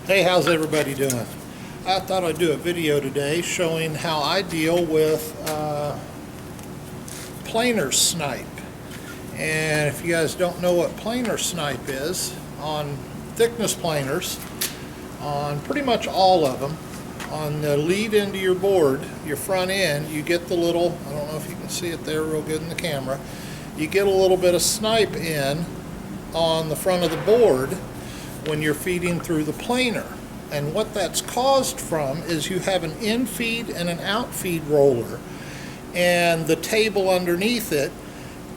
Hey, how's everybody doing? I thought I'd do a video today showing how I deal with planer snipe. And if you guys don't know what planer snipe is, on thickness planers, on pretty much all of them, on the lead end of your board, your front end, you get the little, I don't know if you can see it there real good in the camera, you get a little bit of snipe in on the front of the board when you're feeding through the planer. And what that's caused from is you have an in-feed and an out-feed roller and the table underneath it,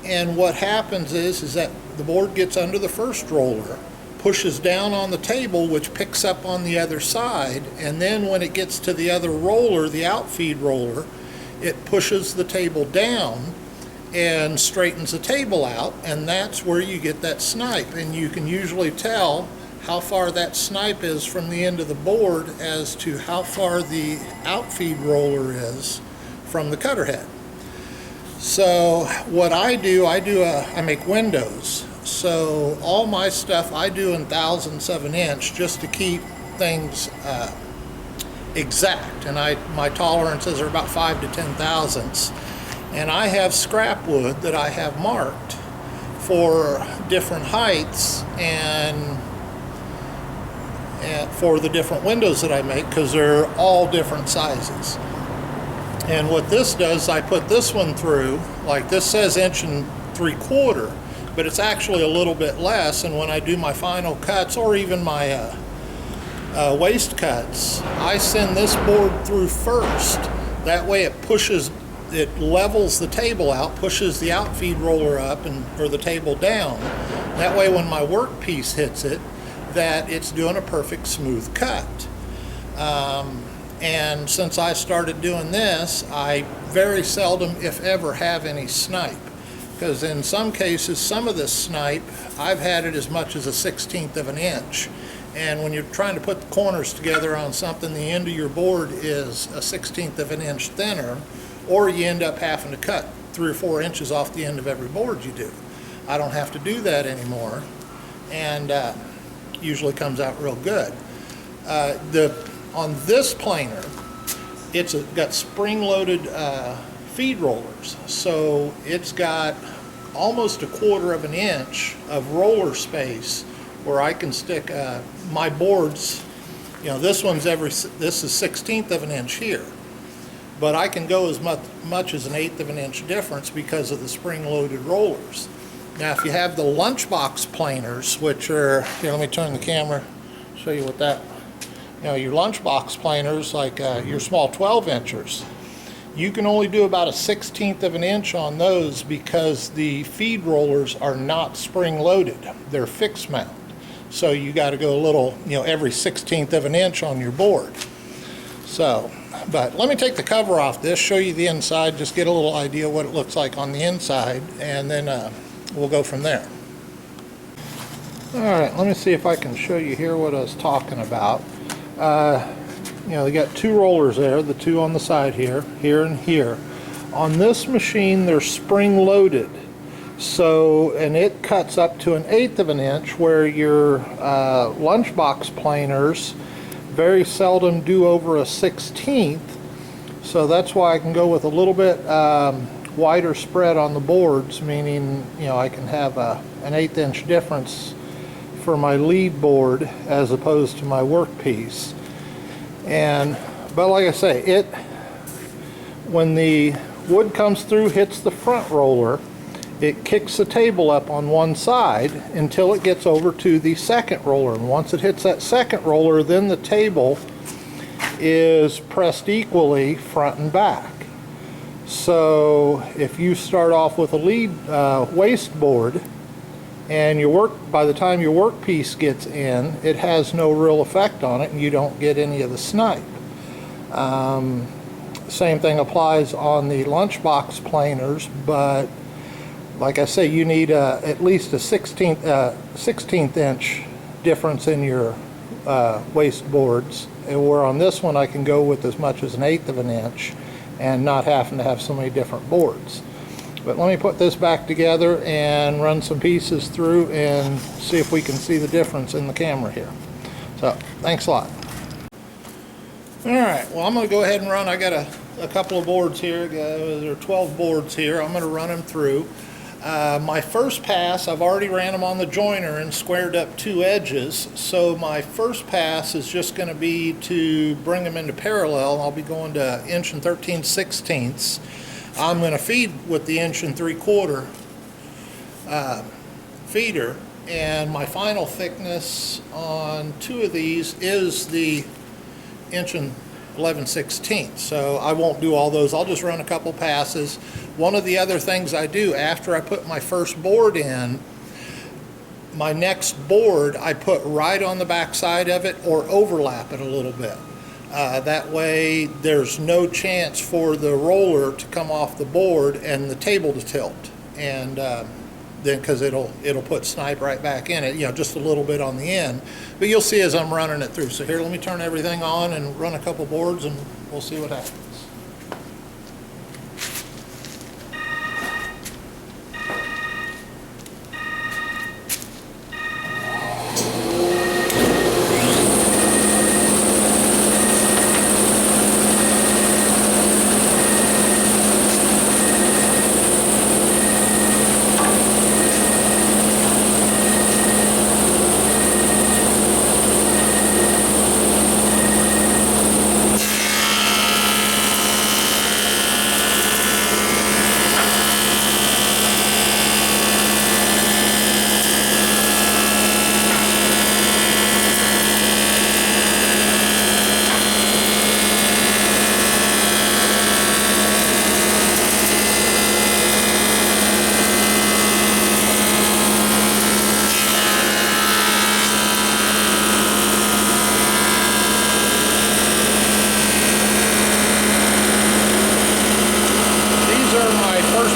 and what happens is that the board gets under the first roller, pushes down on the table, which picks up on the other side, and then when it gets to the other roller, the out-feed roller, it pushes the table down and straightens the table out, and that's where you get that snipe. And you can usually tell how far that snipe is from the end of the board as to how far the outfeed roller is from the cutter head. So what I do, I make windows. So all my stuff I do in thousandths of an inch just to keep things exact. And my tolerances are about 5 to 10 thousandths. And I have scrap wood that I have marked for different heights and for the different windows that I make, because they're all different sizes. And what this does, I put this one through, like this says 1.75 inches, but it's actually a little bit less. And when I do my final cuts or even my waist cuts, I send this board through first. That way it levels the table out, pushes the outfeed roller up or the table down. That way when my workpiece hits it, that it's doing a perfect smooth cut. And since I started doing this, I very seldom, if ever, have any snipe. Because in some cases, some of this snipe, I've had it as much as a 1/16 of an inch. And when you're trying to put the corners together on something, the end of your board is a 1/16 of an inch thinner, or you end up having to cut 3 or 4 inches off the end of every board you do. I don't have to do that anymore, and usually comes out real good. On this planer, it's got spring-loaded feed rollers, so it's got almost 1/4 of an inch of roller space where I can stick my boards. You know, this is 1/16 of an inch here, but I can go as much as 1/8 of an inch difference because of the spring-loaded rollers. Now, if you have the lunchbox planers, which are, here, let me turn the camera, show you what that, your lunchbox planers, like your small 12 inchers, you can only do about a 1/16 of an inch on those because the feed rollers are not spring-loaded. They're fixed mount. So you got to go a little, every 1/16 of an inch on your board. So, but let me take the cover off this, show you the inside, just get a little idea what it looks like on the inside, and then we'll go from there. Alright, let me see if I can show you here what I was talking about. They got 2 rollers there, the 2 on the side here and here. On this machine, they're spring-loaded. So, and it cuts up to 1/8 of an inch, where your lunchbox planers very seldom do over a 1/16. So that's why I can go with a little bit wider spread on the boards, meaning I can have an 1/8 inch difference for my lead board as opposed to my workpiece. But like I say, when the wood comes through, hits the front roller, it kicks the table up on one side until it gets over to the second roller. And once it hits that second roller, then the table is pressed equally front and back. So if you start off with a lead waist board, and by the time your workpiece gets in, it has no real effect on it, and you don't get any of the snipe. Same thing applies on the lunchbox planers, but like I say, you need at least a 16th inch difference in your waist boards, where on this one I can go with as much as 1/8 of an inch and not having to have so many different boards. But let me put this back together and run some pieces through and see if we can see the difference in the camera here. So, thanks a lot. All right, well, I'm going to go ahead and run. I got a couple of boards here. There are 12 boards here. I'm going to run them through. My first pass, I've already ran them on the joiner and squared up 2 edges. So my first pass is just going to be to bring them into parallel. I'll be going to 1 13/16. I'm going to feed with the 1 3/4 feeder. And my final thickness on 2 of these is the 1 11/16. So I won't do all those. I'll just run a couple passes. One of the other things I do after I put my first board in, my next board I put right on the back side of it or overlap it a little bit. That way there's no chance for the roller to come off the board and the table to tilt. And then because it'll put snipe right back in it, just a little bit on the end. But you'll see as I'm running it through. So here, let me turn everything on and run a couple boards and we'll see what happens.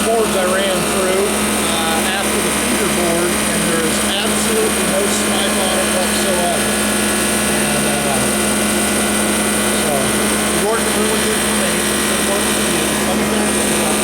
Boards I ran through after the feeder board, and there is absolutely no snipe on it whatsoever. And so it's working really good for me. It's working for you. Let me finish this up.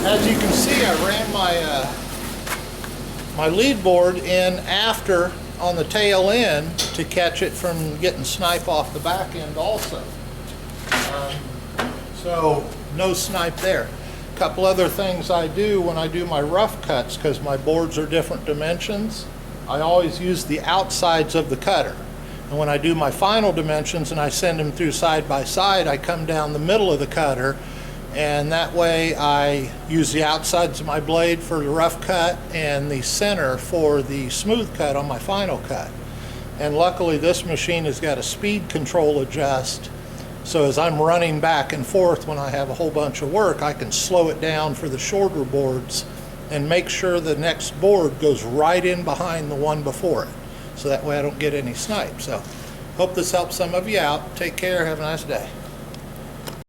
As you can see, I ran my lead board in after on the tail end to catch it from getting snipe off the back end also. So no snipe there. A couple other things I do when I do my rough cuts, because my boards are different dimensions, I always use the outsides of the cutter. And when I do my final dimensions and I send them through side by side, I come down the middle of the cutter, and that way I use the outsides of my blade for the rough cut and the center for the smooth cut on my final cut. And luckily this machine has got a speed control adjust So as I'm running back and forth when I have a whole bunch of work, I can slow it down for the shorter boards and make sure the next board goes right in behind the one before it. So that way I don't get any snipe. So hope this helps some of you out. Take care. Have a nice day.